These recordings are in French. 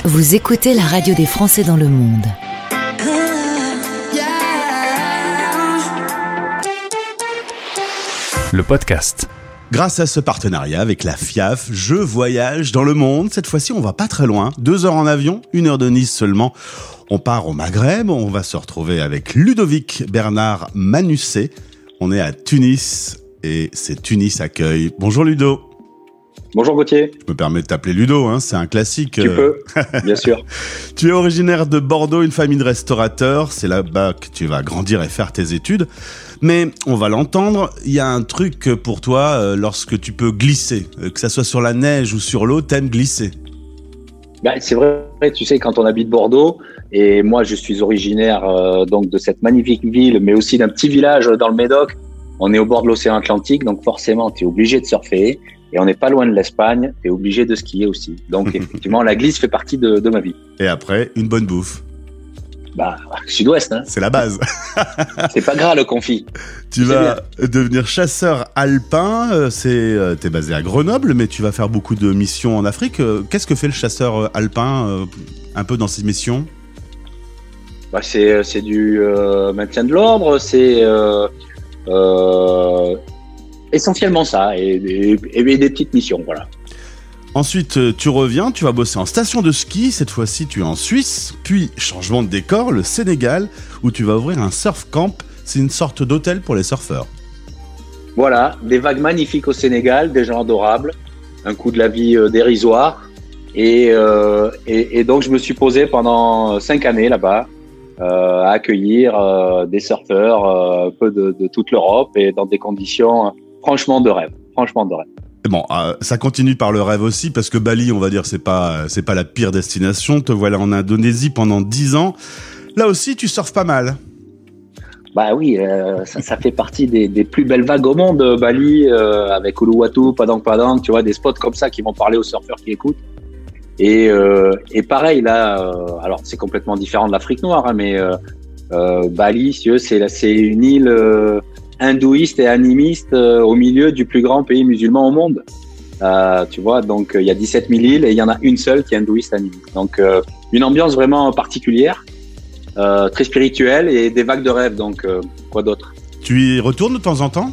Vous écoutez la radio des Français dans le monde. Le podcast. Grâce à ce partenariat avec la FIAF, je voyage dans le monde. Cette fois-ci, on va pas très loin. 2 heures en avion, 1 heure de Nice seulement. On part au Maghreb. On va se retrouver avec Ludovic Bernard Manusset. On est à Tunis et c'est Tunis Accueil. Bonjour Ludo. Bonjour Gauthier. Je me permets de t'appeler Ludo, hein, c'est un classique. Tu peux, bien sûr. Tu es originaire de Bordeaux, une famille de restaurateurs. C'est là-bas que tu vas grandir et faire tes études. Mais on va l'entendre, il y a un truc pour toi lorsque tu peux glisser, que ça soit sur la neige ou sur l'eau, t'aimes glisser. C'est vrai, tu sais, quand on habite Bordeaux, et moi je suis originaire donc de cette magnifique ville, mais aussi d'un petit village dans le Médoc. On est au bord de l'océan Atlantique, donc forcément tu es obligé de surfer. Et on n'est pas loin de l'Espagne, tu es obligé de skier aussi. Donc effectivement, la glisse fait partie de ma vie. Et après, une bonne bouffe. Sud-ouest, hein. C'est la base. C'est pas gras le confit. Tu vas devenir chasseur alpin. T'es basé à Grenoble, mais tu vas faire beaucoup de missions en Afrique. Qu'est-ce que fait le chasseur alpin un peu dans ces missions? C'est du maintien de l'ordre, c'est essentiellement ça, et des petites missions, voilà. Ensuite, tu reviens, tu vas bosser en station de ski. Cette fois-ci, tu es en Suisse. Puis, changement de décor, le Sénégal, où tu vas ouvrir un surf camp. C'est une sorte d'hôtel pour les surfeurs. Voilà, des vagues magnifiques au Sénégal, des gens adorables, un coût de la vie dérisoire. Et donc, je me suis posé pendant 5 années là-bas à accueillir des surfeurs un peu de toute l'Europe et dans des conditions franchement de rêve. Bon, ça continue par le rêve aussi, parce que Bali, on va dire, c'est pas la pire destination. Te voilà en Indonésie pendant 10 ans. Là aussi, tu surfes pas mal. Oui, ça fait partie des plus belles vagues au monde, Bali, avec Uluwatu, Padang Padang, tu vois, des spots comme ça qui vont parler aux surfeurs qui écoutent. Et pareil, là, alors c'est complètement différent de l'Afrique noire, hein, mais Bali, si tu veux, c'est une île hindouiste et animiste au milieu du plus grand pays musulman au monde. Tu vois, donc il y a 17 000 îles et il y en a une seule qui est hindouiste animiste. Donc une ambiance vraiment particulière, très spirituelle et des vagues de rêve. Donc quoi d'autre? Tu y retournes de temps en temps?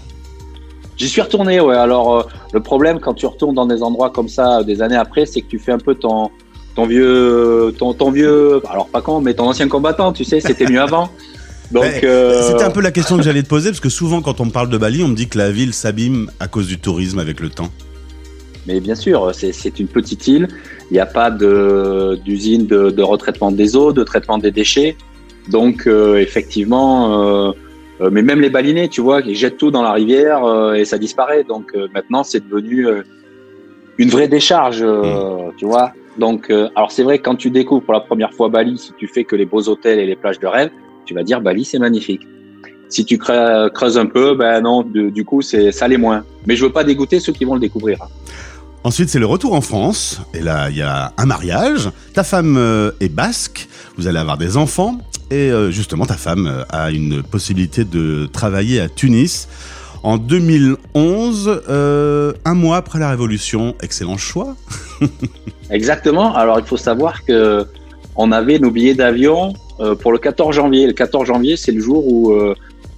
J'y suis retourné, ouais. Alors le problème quand tu retournes dans des endroits comme ça des années après, c'est que tu fais un peu ton vieux, alors pas con, mais ton ancien combattant. Tu sais, c'était mieux avant. Donc, c'était un peu la question que j'allais te poser, parce que souvent quand on me parle de Bali, on me dit que la ville s'abîme à cause du tourisme avec le temps. Mais bien sûr, c'est une petite île, il n'y a pas d'usine de retraitement des eaux, de traitement des déchets, donc effectivement, mais même les balinais, tu vois, ils jettent tout dans la rivière et ça disparaît, donc maintenant c'est devenu une vraie décharge, tu vois. Donc, alors c'est vrai que quand tu découvres pour la première fois Bali, si tu fais que les beaux hôtels et les plages de rêve, tu vas dire Bali c'est magnifique. Si tu creuses un peu, non, du coup ça l'est moins. Mais je veux pas dégoûter ceux qui vont le découvrir. Ensuite c'est le retour en France, et là il y a un mariage. Ta femme est basque, vous allez avoir des enfants, et justement ta femme a une possibilité de travailler à Tunis en 2011, un mois après la Révolution. Excellent choix. Exactement. Alors il faut savoir que on avait nos billets d'avion pour le 14 janvier. Le 14 janvier, c'est le jour où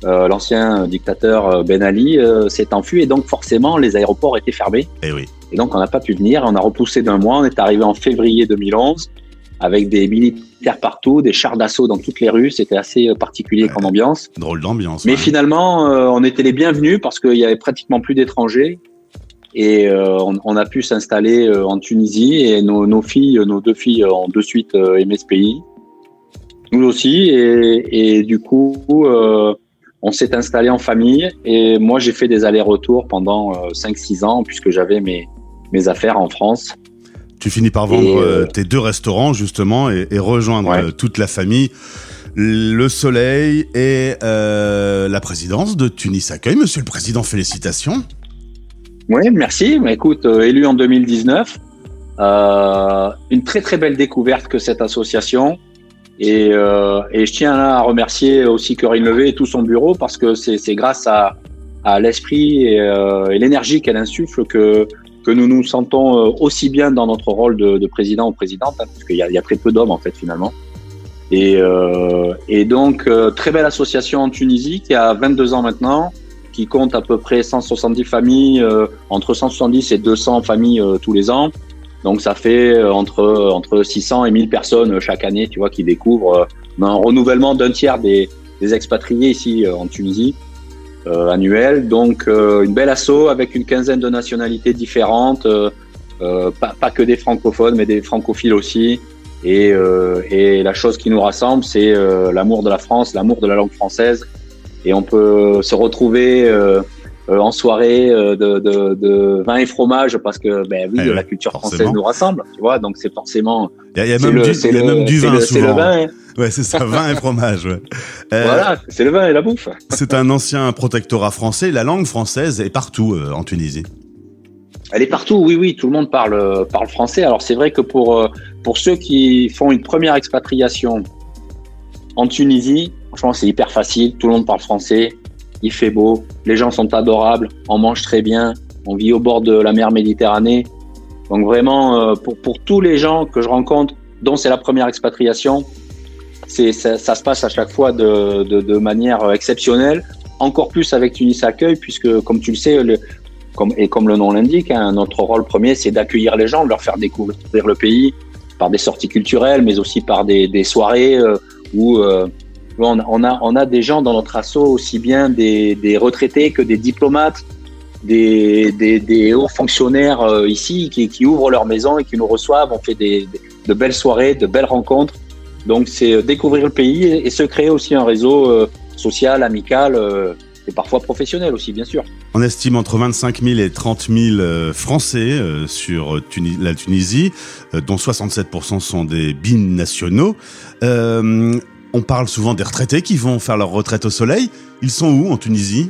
l'ancien dictateur Ben Ali s'est enfui, et donc forcément les aéroports étaient fermés. Et oui. Et donc on n'a pas pu venir. On a repoussé d'1 mois. On est arrivé en février 2011 avec des militaires partout, des chars d'assaut dans toutes les rues. C'était assez particulier comme ambiance. Drôle d'ambiance. Mais finalement, on était les bienvenus parce qu'il y avait pratiquement plus d'étrangers. Et on a pu s'installer en Tunisie, et nos 2 filles ont de suite aimé ce pays. Nous aussi, et du coup, on s'est installé en famille, et moi j'ai fait des allers-retours pendant 5-6 ans puisque j'avais mes affaires en France. Tu finis par vendre tes 2 restaurants justement et rejoindre toute la famille, le soleil et la présidence de Tunis Accueil. Monsieur le Président, félicitations. Oui, merci. Écoute, élu en 2019, une très très belle découverte que cette association. Et je tiens là à remercier aussi Corinne Levé et tout son bureau, parce que c'est grâce à l'esprit et l'énergie qu'elle insuffle que que nous nous sentons aussi bien dans notre rôle de président ou présidente, hein, parce qu'il y a très peu d'hommes en fait finalement. Et donc très belle association en Tunisie qui a 22 ans maintenant, qui compte à peu près 170 familles, entre 170 et 200 familles tous les ans. Donc ça fait entre 600 et 1000 personnes chaque année, tu vois, qui découvrent un renouvellement d'un tiers des expatriés ici en Tunisie. Annuel, donc une belle asso avec une quinzaine de nationalités différentes, pas que des francophones mais des francophiles aussi, et la chose qui nous rassemble c'est l'amour de la France, l'amour de la langue française, et on peut se retrouver en soirée de vin et fromage parce que la culture française nous rassemble, tu vois, donc c'est forcément il y a même du vin souvent. C'est le vin, hein. Ouais, c'est ça, vin et fromage. Ouais. Voilà, c'est le vin et la bouffe. C'est un ancien protectorat français. La langue française est partout en Tunisie. Elle est partout, oui, tout le monde parle français. Alors c'est vrai que pour ceux qui font une première expatriation en Tunisie, franchement c'est hyper facile, tout le monde parle français, il fait beau, les gens sont adorables, on mange très bien, on vit au bord de la mer Méditerranée. Donc vraiment, pour tous les gens que je rencontre, dont c'est la première expatriation, ça se passe à chaque fois de manière exceptionnelle, encore plus avec Tunis Accueil, puisque comme tu le sais, comme le nom l'indique, hein, notre rôle premier c'est d'accueillir les gens, de leur faire découvrir le pays par des sorties culturelles, mais aussi par des soirées où on a des gens dans notre asso, aussi bien des retraités que des diplomates, des hauts fonctionnaires ici qui ouvrent leur maison et qui nous reçoivent. On fait de belles soirées, de belles rencontres. Donc c'est découvrir le pays et se créer aussi un réseau social, amical et parfois professionnel aussi, bien sûr. On estime entre 25 000 et 30 000 Français sur la Tunisie, dont 67% sont des binationaux. On parle souvent des retraités qui vont faire leur retraite au soleil. Ils sont où en Tunisie ?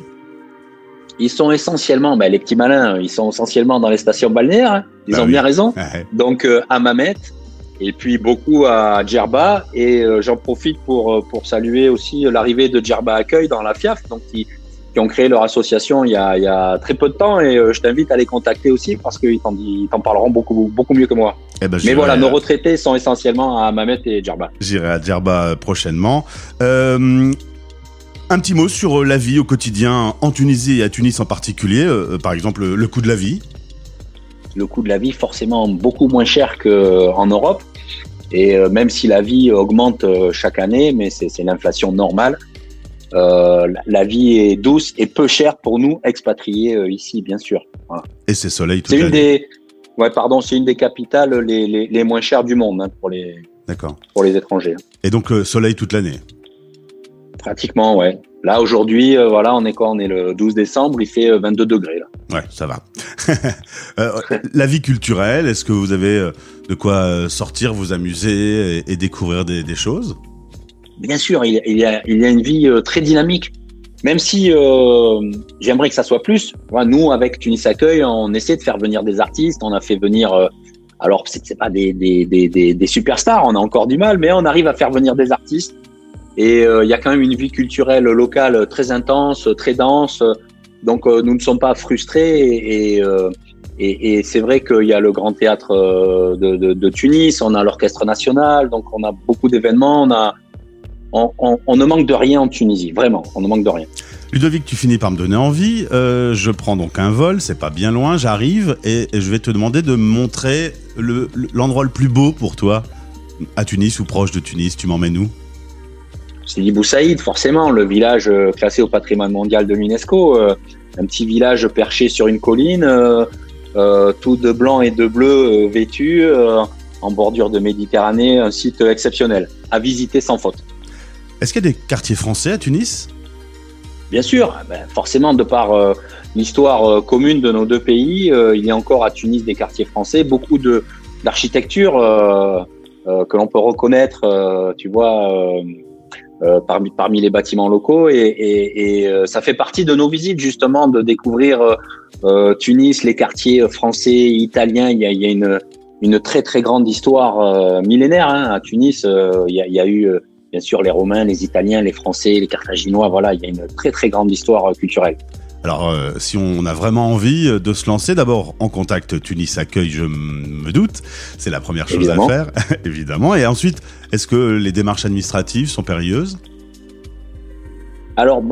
Ils sont essentiellement, les petits malins, ils sont essentiellement dans les stations balnéaires. Hein. Ils ont bien raison. Ouais. Donc à Mamet, et puis beaucoup à Djerba, et j'en profite pour saluer aussi l'arrivée de Djerba Accueil dans la FIAF, donc qui ont créé leur association il y a très peu de temps, et je t'invite à les contacter aussi parce qu'ils t'en parleront beaucoup mieux que moi. Mais voilà, nos retraités sont essentiellement à Mamet et Djerba. J'irai à Djerba prochainement. Un petit mot sur la vie au quotidien en Tunisie et à Tunis en particulier, par exemple le coût de la vie. Le coût de la vie forcément beaucoup moins cher qu'en Europe, et même si la vie augmente chaque année, mais c'est l'inflation normale, la vie est douce et peu chère pour nous expatriés ici, bien sûr. Voilà. Et c'est soleil toute l'année. C'est une des capitales les moins chères du monde, hein, pour les étrangers. Et donc soleil toute l'année. Pratiquement, ouais. Là, aujourd'hui, on est quoi ? On est le 12 décembre, il fait 22 degrés, là. Ouais, ça va. La vie culturelle, est-ce que vous avez de quoi sortir, vous amuser et découvrir des choses ? Bien sûr, il y a une vie très dynamique. Même si j'aimerais que ça soit plus. Nous, avec Tunis Accueil, on essaie de faire venir des artistes. On a fait venir... alors, c'est pas des superstars, on a encore du mal, mais on arrive à faire venir des artistes. Et il y a quand même une vie culturelle locale très intense, très dense. Donc nous ne sommes pas frustrés. Et c'est vrai qu'il y a le Grand Théâtre de Tunis, on a l'Orchestre National, donc on a beaucoup d'événements. On ne manque de rien en Tunisie, vraiment, on ne manque de rien. Ludovic, tu finis par me donner envie. Je prends donc un vol, c'est pas bien loin, j'arrive et je vais te demander de me montrer l'endroit le plus beau pour toi à Tunis ou proche de Tunis. Tu m'emmènes où ? Sidi Bou Saïd, forcément, le village classé au patrimoine mondial de l'UNESCO, un petit village perché sur une colline, tout de blanc et de bleu vêtu, en bordure de Méditerranée, un site exceptionnel, à visiter sans faute. Est-ce qu'il y a des quartiers français à Tunis ? Bien sûr, forcément, de par l'histoire commune de nos deux pays, il y a encore à Tunis des quartiers français, beaucoup d'architecture que l'on peut reconnaître, tu vois... parmi les bâtiments locaux et ça fait partie de nos visites justement de découvrir Tunis, les quartiers français, italiens. Il y a une très très grande histoire millénaire à Tunis. Il y a eu bien sûr les Romains, les Italiens, les Français, les Carthaginois. Voilà, il y a une très très grande histoire culturelle. Alors, si on a vraiment envie de se lancer, d'abord en contact Tunis Accueil, je me doute, c'est la première chose à faire, évidemment. Et ensuite, est-ce que les démarches administratives sont périlleuses ? Alors,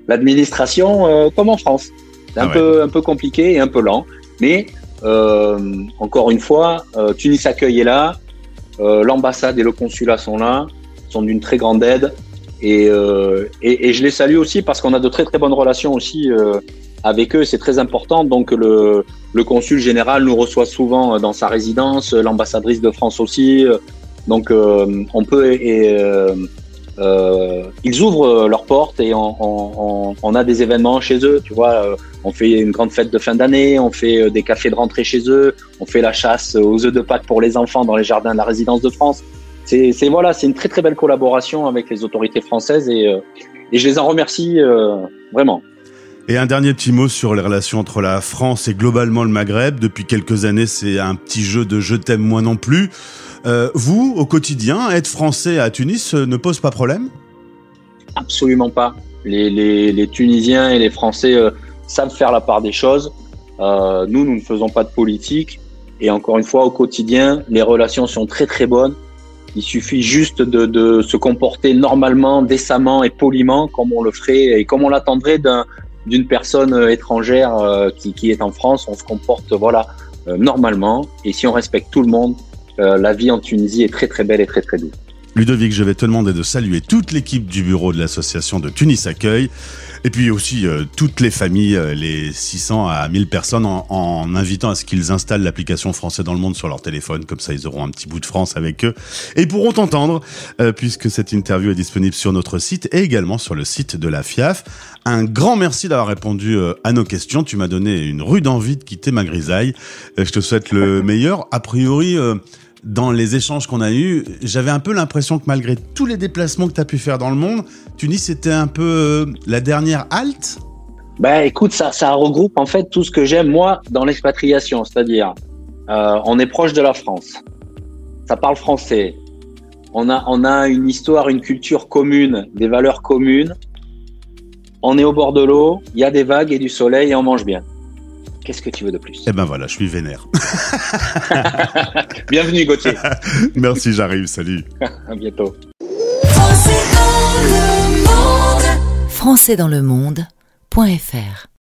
l'administration, comme en France, c'est un peu compliqué et un peu lent. Mais encore une fois, Tunis Accueil est là, l'ambassade et le consulat sont là, sont d'une très grande aide. Et je les salue aussi parce qu'on a de très très bonnes relations aussi avec eux, c'est très important. Donc le consul général nous reçoit souvent dans sa résidence, l'ambassadrice de France aussi. Donc on peut ils ouvrent leurs portes et on a des événements chez eux. Tu vois, on fait une grande fête de fin d'année, on fait des cafés de rentrée chez eux, on fait la chasse aux œufs de Pâques pour les enfants dans les jardins de la résidence de France. C'est une très très belle collaboration avec les autorités françaises et je les en remercie vraiment. Et un dernier petit mot sur les relations entre la France et globalement le Maghreb. Depuis quelques années, c'est un petit jeu de je t'aime moi non plus. Vous, au quotidien, être français à Tunis ne pose pas problème ? Absolument pas. Les Tunisiens et les Français savent faire la part des choses. Nous ne faisons pas de politique. Et encore une fois, au quotidien, les relations sont très très bonnes. Il suffit juste de se comporter normalement, décemment et poliment, comme on le ferait et comme on l'attendrait d'une personne étrangère qui est en France. On se comporte normalement. Et si on respecte tout le monde, la vie en Tunisie est très très belle et très très douce. Ludovic, je vais te demander de saluer toute l'équipe du bureau de l'association de Tunis Accueil et puis aussi toutes les familles, les 600 à 1000 personnes en invitant à ce qu'ils installent l'application Français dans le monde sur leur téléphone. Comme ça, ils auront un petit bout de France avec eux et ils pourront t'entendre puisque cette interview est disponible sur notre site et également sur le site de la FIAF. Un grand merci d'avoir répondu à nos questions. Tu m'as donné une rude envie de quitter ma grisaille. Je te souhaite le meilleur. A priori... dans les échanges qu'on a eus, j'avais un peu l'impression que malgré tous les déplacements que tu as pu faire dans le monde, Tunis était un peu la dernière halte. Écoute, ça regroupe en fait tout ce que j'aime moi dans l'expatriation, c'est-à-dire on est proche de la France, ça parle français, on a une histoire, une culture commune, des valeurs communes, on est au bord de l'eau, il y a des vagues et du soleil et on mange bien. Qu'est-ce que tu veux de plus ? Eh ben voilà, je suis vénère. Bienvenue Gauthier. Merci, j'arrive, salut. À bientôt. Françaisdanslemonde.fr